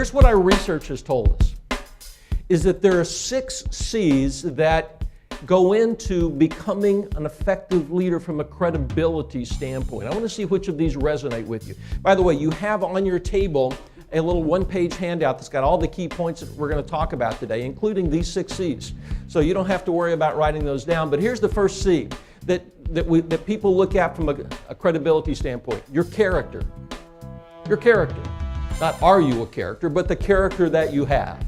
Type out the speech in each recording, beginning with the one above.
here's what our research has told us, is that there are 6 C's that go into becoming an effective leader from a credibility standpoint. I want to see which of these resonate with you. By the way, you have on your table a little one-page handout that's got all the key points that we're going to talk about today, including these 6 C's. So you don't have to worry about writing those down. But here's the first C that people look at from a credibility standpoint: your character. Your character. Not are you a character, but the character that you have.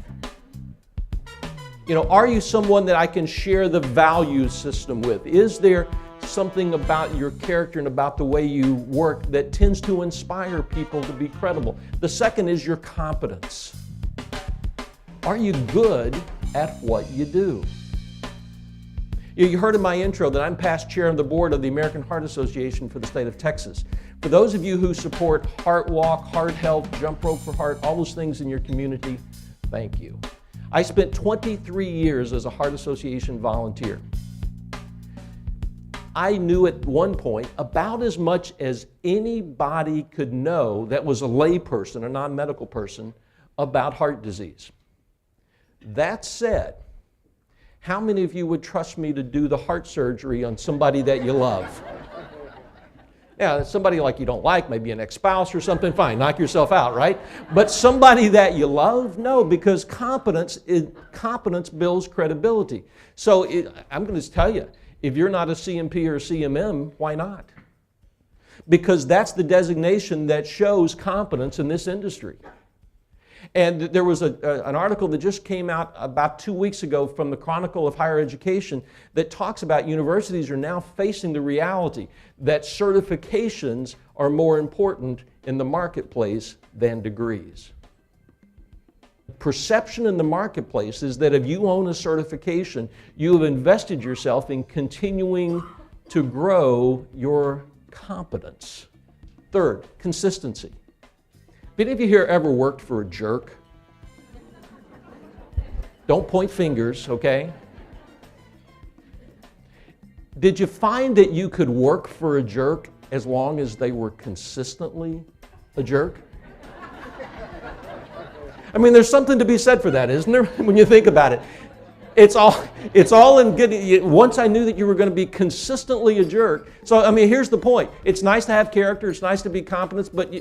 You know, are you someone that I can share the value system with? Is there something about your character and about the way you work that tends to inspire people to be credible? The second is your competence. Are you good at what you do? You heard in my intro that I'm past chair of the board of the American Heart Association for the state of Texas. For those of you who support Heart Walk, Heart Health, Jump Rope for Heart, all those things in your community, thank you. I spent 23 years as a Heart Association volunteer. I knew at one point about as much as anybody could know that was a lay person, a non-medical person, about heart disease. That said, how many of you would trust me to do the heart surgery on somebody that you love? Yeah, somebody like you don't like, maybe an ex-spouse or something, fine, knock yourself out, right? But somebody that you love, no, because competence builds credibility. So I'm going to tell you, if you're not a CMP or a CMM, why not? Because that's the designation that shows competence in this industry. And there was an article that just came out about 2 weeks ago from the Chronicle of Higher Education that talks about universities are now facing the reality that certifications are more important in the marketplace than degrees. Perception in the marketplace is that if you own a certification, you have invested yourself in continuing to grow your competence. Third, consistency. Have any of you here ever worked for a jerk? Don't point fingers, okay? Did you find that you could work for a jerk as long as they were consistently a jerk? I mean, there's something to be said for that, isn't there? When you think about it. It's all in good. Once I knew that you were going to be consistently a jerk. So, I mean, here's the point. It's nice to have character. It's nice to be competent, but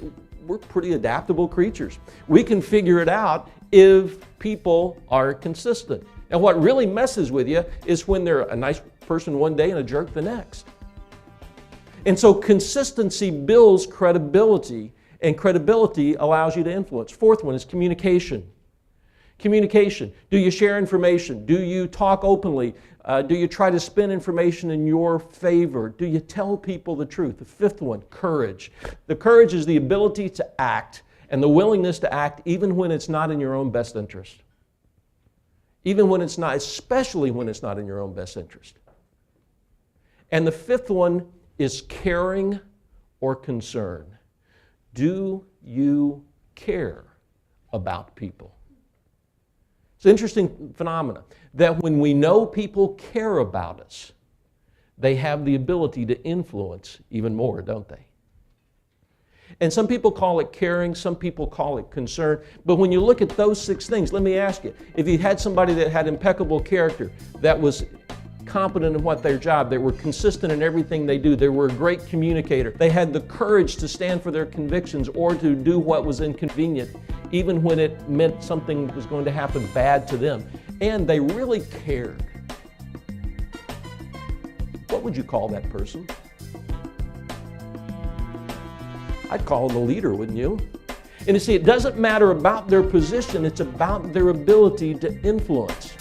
we're pretty adaptable creatures. We can figure it out if people are consistent. And what really messes with you is when they're a nice person one day and a jerk the next. And so consistency builds credibility, and credibility allows you to influence. Fourth one is communication. Communication. Do you share information? Do you talk openly? Do you try to spin information in your favor? Do you tell people the truth? The fifth one, courage. The courage is the ability to act and the willingness to act even when it's not in your own best interest. Even when it's not, especially when it's not in your own best interest. And the fifth one is caring or concern. Do you care about people? It's an interesting phenomenon that when we know people care about us, they have the ability to influence even more, don't they? And some people call it caring, some people call it concern. But when you look at those 6 things, let me ask you, if you had somebody that had impeccable character, that was competent in what their job, they were consistent in everything they do, they were a great communicator, they had the courage to stand for their convictions or to do what was inconvenient, even when it meant something was going to happen bad to them, and they really cared, what would you call that person? I'd call them a leader, wouldn't you? And you see, it doesn't matter about their position, it's about their ability to influence.